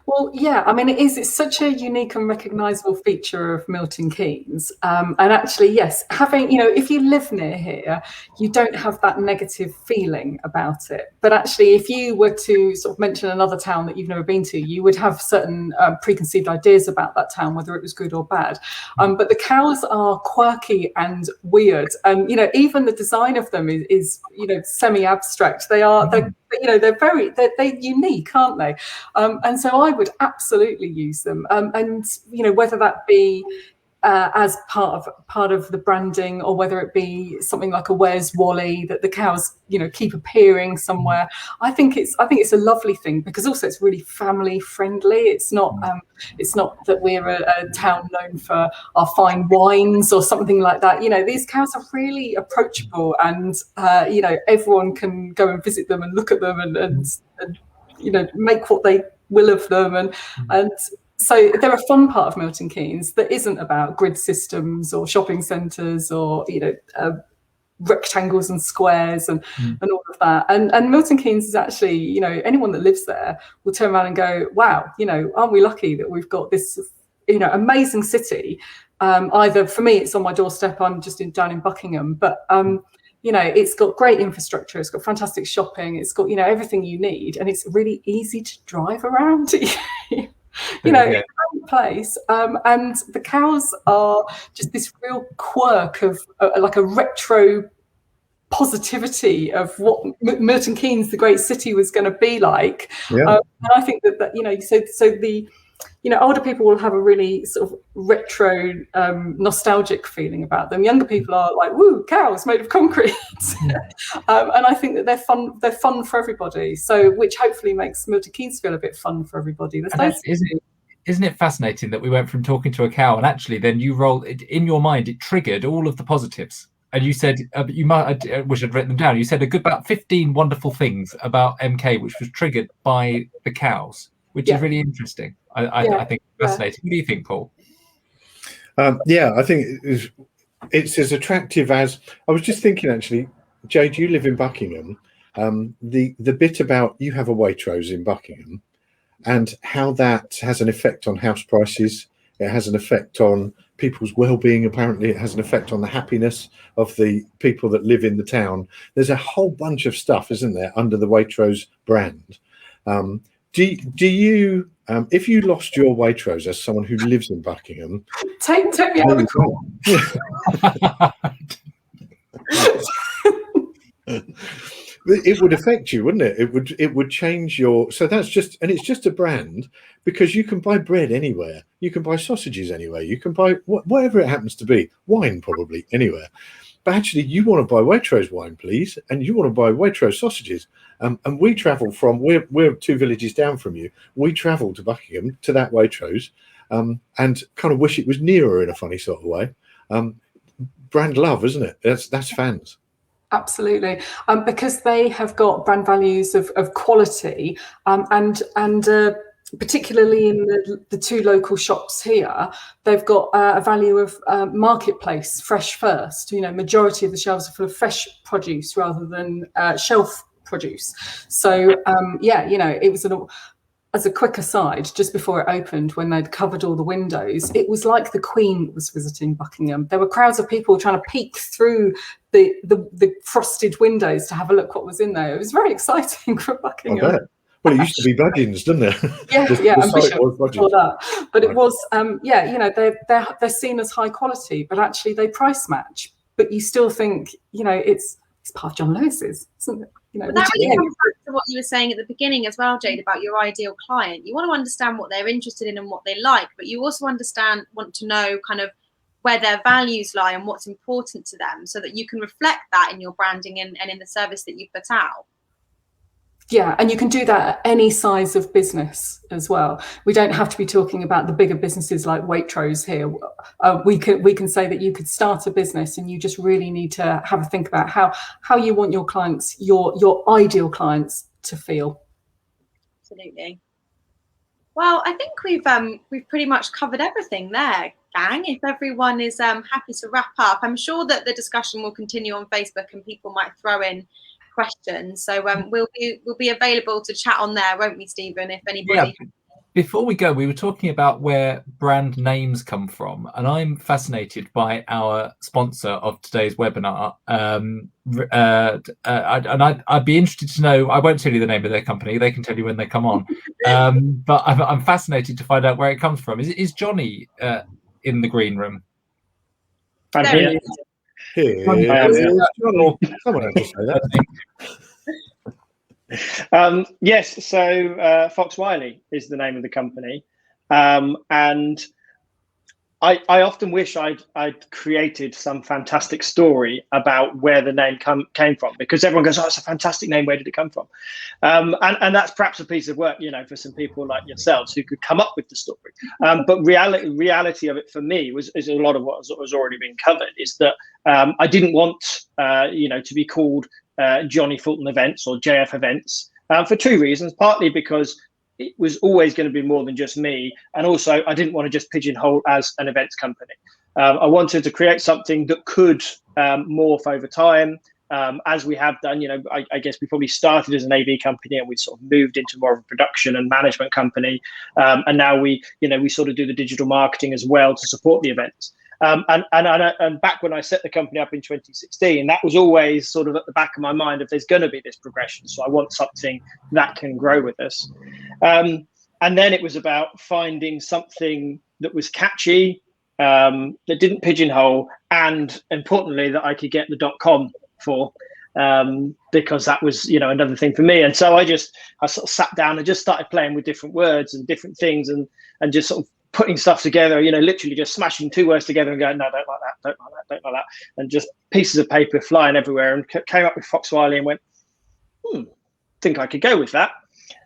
Well, yeah, I mean, it's such a unique and recognisable feature of Milton Keynes. And actually, yes, having, if you live near here, you don't have that negative feeling about it. But actually, if you were to sort of mention another town that you've never been to, you would have certain preconceived ideas about that town, whether it was good or bad. But the cows are quirky and weird. And, even the design of them is semi-abstract. They're unique, aren't they? And so I would absolutely use them. And whether that be as part of the branding, or whether it be something like a Where's Wally that the cows keep appearing somewhere. I think it's a lovely thing, because also it's really family friendly. It's not that we're a town known for our fine wines or something like that. These cows are really approachable, and everyone can go and visit them and look at them and make what they will of them, and so they're a fun part of Milton Keynes that isn't about grid systems or shopping centres or rectangles and squares and all of that. And Milton Keynes is actually, anyone that lives there will turn around and go, wow, aren't we lucky that we've got this amazing city. Either for me, it's on my doorstep, I'm just down in Buckingham, but it's got great infrastructure, it's got fantastic shopping, it's got everything you need, and it's really easy to drive around. It's a great place, and the cows are just this real quirk of like a retro positivity of what Milton Keynes, the great city, was going to be like. And I think that so the older people will have a really sort of retro, nostalgic feeling about them. Younger people are like, woo, cows made of concrete. And I think that they're fun for everybody. So, which hopefully makes Milton Keynes feel a bit fun for everybody. Isn't it fascinating that we went from talking to a cow, and actually then you rolled it in your mind, it triggered all of the positives. And you said, I wish I'd written them down. You said a good about 15 wonderful things about MK, which was triggered by the cows, which is really interesting. I think it's fascinating. What do you think, Paul? I think it's as attractive as, I was just thinking, actually, Jade, you live in Buckingham. The bit about you have a Waitrose in Buckingham and how that has an effect on house prices. It has an effect on people's well-being. Apparently, it has an effect on the happiness of the people that live in the town. There's a whole bunch of stuff, isn't there, under the Waitrose brand? Do you, if you lost your Waitrose as someone who lives in Buckingham, take me out of the call. It would affect you, wouldn't it? It would change your. So that's just, and it's just a brand, because you can buy bread anywhere, you can buy sausages anywhere, you can buy whatever it happens to be, wine probably anywhere. But actually, you want to buy Waitrose wine, please, and you want to buy Waitrose sausages. And we travel from, we're 2 villages down from you. We travel to Buckingham to that Waitrose, and kind of wish it was nearer in a funny sort of way. Brand love, isn't it? That's fans. Absolutely, because they have got brand values of quality, and particularly in the 2 local shops here, they've got a value of marketplace, fresh first. Majority of the shelves are full of fresh produce rather than shelf produce. So it was as a quick aside, just before it opened, when they'd covered all the windows, it was like the Queen was visiting Buckingham. There were crowds of people trying to peek through the frosted windows to have a look what was in there. It was very exciting for Buckingham. I bet. Well, it used to be Budgeons, didn't it? I'm sure before that. But it was, they're seen as high quality, but actually they price match. But you still think, it's part of John Lewis's, isn't it? But that really comes back to what you were saying at the beginning as well, Jade, about your ideal client. You want to understand what they're interested in and what they like, but you also want to know kind of where their values lie and what's important to them, so that you can reflect that in your branding and in the service that you put out. Yeah, and you can do that at any size of business as well. We don't have to be talking about the bigger businesses like Waitrose here. We can say that you could start a business, and you just really need to have a think about how you want your clients, your ideal clients, to feel. Absolutely. Well, I think we've pretty much covered everything there, gang. If everyone is happy to wrap up, I'm sure that the discussion will continue on Facebook, and people might throw in questions. So we'll be available to chat on there, won't we, Stephen? If anybody. Yeah. Before we go, we were talking about where brand names come from, and I'm fascinated by our sponsor of today's webinar. I'd be interested to know. I won't tell you the name of their company; they can tell you when they come on. But I'm fascinated to find out where it comes from. Is Johnny in the green room? I'm here. Here, I am here. someone had to say that. Yes, so Foxley is the name of the company, and I often wish I'd created some fantastic story about where the name came from, because everyone goes, "Oh, it's a fantastic name. Where did it come from?" And that's perhaps a piece of work, for some people like yourselves who could come up with the story. But reality of it for me is a lot of what has already been covered. Is that I didn't want to be called Johnny Fulton Events or JF Events for two reasons. Partly because it was always going to be more than just me, and also I didn't want to just pigeonhole as an events company. I wanted to create something that could morph over time, as we have done. I guess we probably started as an AV company, and we sort of moved into more of a production and management company, and now we sort of do the digital marketing as well to support the events. And back when I set the company up in 2016, that was always sort of at the back of my mind, if there's going to be this progression. So I want something that can grow with us. And then it was about finding something that was catchy, that didn't pigeonhole, and importantly, that I could get the .com for, because that was, another thing for me. And so I sort of sat down and just started playing with different words and different things, and just sort of putting stuff together, literally just smashing two words together and going, no, don't like that, don't like that, don't like that. And just pieces of paper flying everywhere, and came up with Foxley and went, think I could go with that.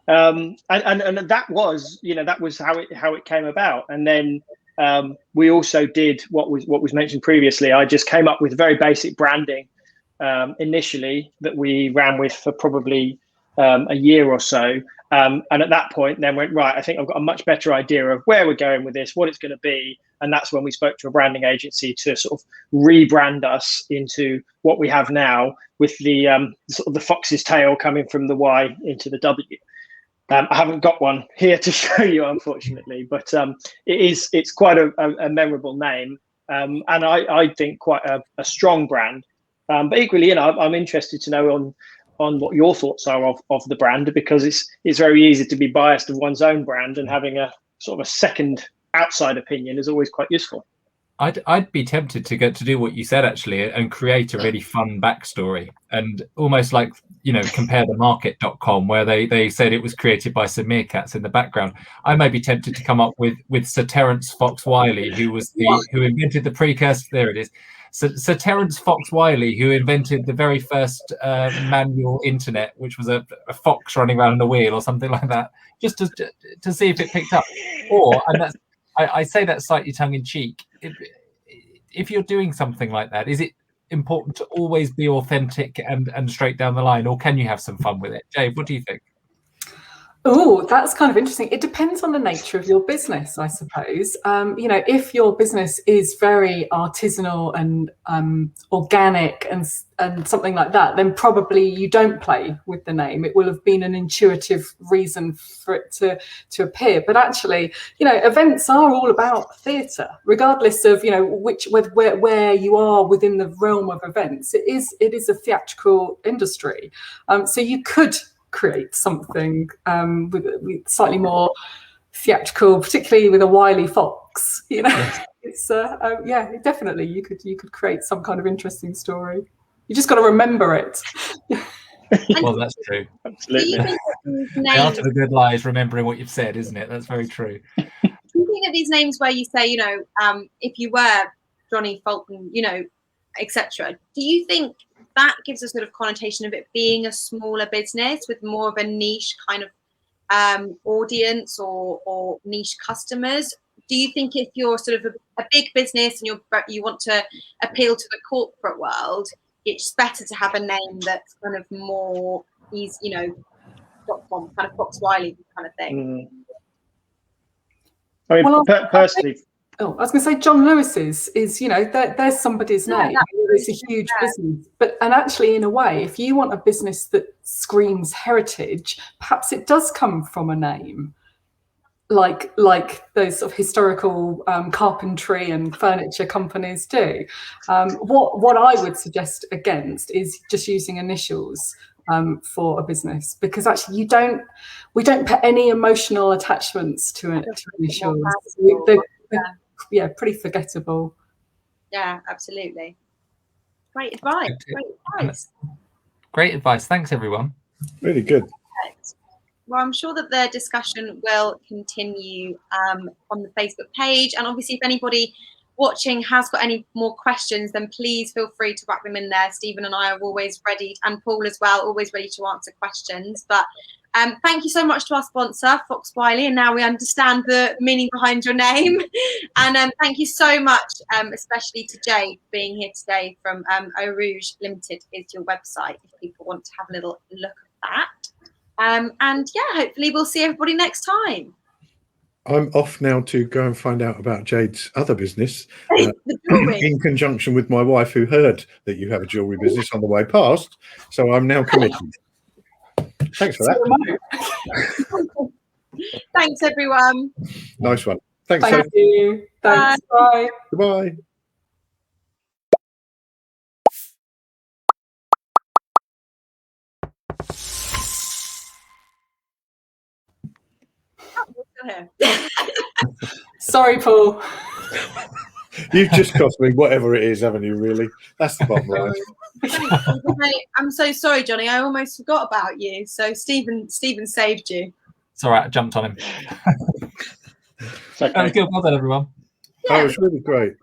And that was, that was how it came about. And then we also did what was mentioned previously. I just came up with very basic branding initially that we ran with for probably a year or so. And at that point then went, right, I think I've got a much better idea of where we're going with this, what it's going to be. And that's when we spoke to a branding agency to sort of rebrand us into what we have now, with the sort of the fox's tail coming from the Y into the W. I haven't got one here to show you, unfortunately, but it's quite a memorable name, and I think quite a strong brand. But equally, I'm interested to know on what your thoughts are of the brand, because it's very easy to be biased of one's own brand, and having a sort of a second outside opinion is always quite useful. I'd be tempted to do what you said, actually, and create a really fun backstory, and almost like, compare the market.com, where they said it was created by some meerkats in the background. I may be tempted to come up with Sir Terence Fox Wiley, who invented the precursor. There it is. Sir Terence Fox Wiley, who invented the very first manual internet, which was a fox running around on a wheel or something like that, just to see if it picked up. And that's, I say that slightly tongue-in-cheek. If you're doing something like that, is it important to always be authentic and straight down the line, or can you have some fun with it? Dave, what do you think? Oh, that's kind of interesting. It depends on the nature of your business, I suppose. If your business is very artisanal and organic and something like that, then probably you don't play with the name. It will have been an intuitive reason for it to appear. But actually, events are all about theatre, regardless of where you are within the realm of events. It is a theatrical industry, so you could create something with slightly more theatrical, particularly with a wily fox. It's definitely you could create some kind of interesting story. You just got to remember it. Well, that's true. Absolutely. The art of a good lie is remembering what you've said, isn't it? That's very true. Do you think of these names where you say, if you were Johnny Fulton, etc., do you think that gives a sort of connotation of it being a smaller business with more of a niche kind of audience or niche customers. Do you think if you're sort of a big business and you want to appeal to the corporate world, it's better to have a name that's kind of more easy, you know, .com, kind of Fox Wiley kind of thing? I mean, personally. I was going to say John Lewis's is, you know, there's somebody's name. It's a huge business. And actually, in a way, if you want a business that screams heritage, perhaps it does come from a name. Like those sort of historical carpentry and furniture companies do. What I would suggest against is just using initials for a business, because actually we don't put any emotional attachments to initials. They're pretty forgettable. Yeah, absolutely. Great advice. Great advice. Thanks, everyone. Really good. Perfect. Well, I'm sure that the discussion will continue on the Facebook page. And obviously, if anybody watching has got any more questions, then please feel free to whack them in there. Stephen and I are always ready, and Paul as well, always ready to answer questions. But thank you so much to our sponsor, Fox Wiley, and now we understand the meaning behind your name. And thank you so much, especially to Jade for being here today from Eau Rouge Limited is your website if people want to have a little look at that. And yeah, hopefully we'll see everybody next time. I'm off now to go and find out about Jade's other business in conjunction with my wife, who heard that you have a jewellery business on the way past. So I'm now committed. Thanks for that. Thanks, everyone. Nice one. Thanks. Thank you. Thanks. Bye. Goodbye. Sorry, Paul. You've just cost me whatever it is, haven't you, really? That's the bottom line. I'm so sorry, Johnny. I almost forgot about you. So Stephen saved you. It's all right. I jumped on him. Okay. That was good. Well done, everyone. That was really great.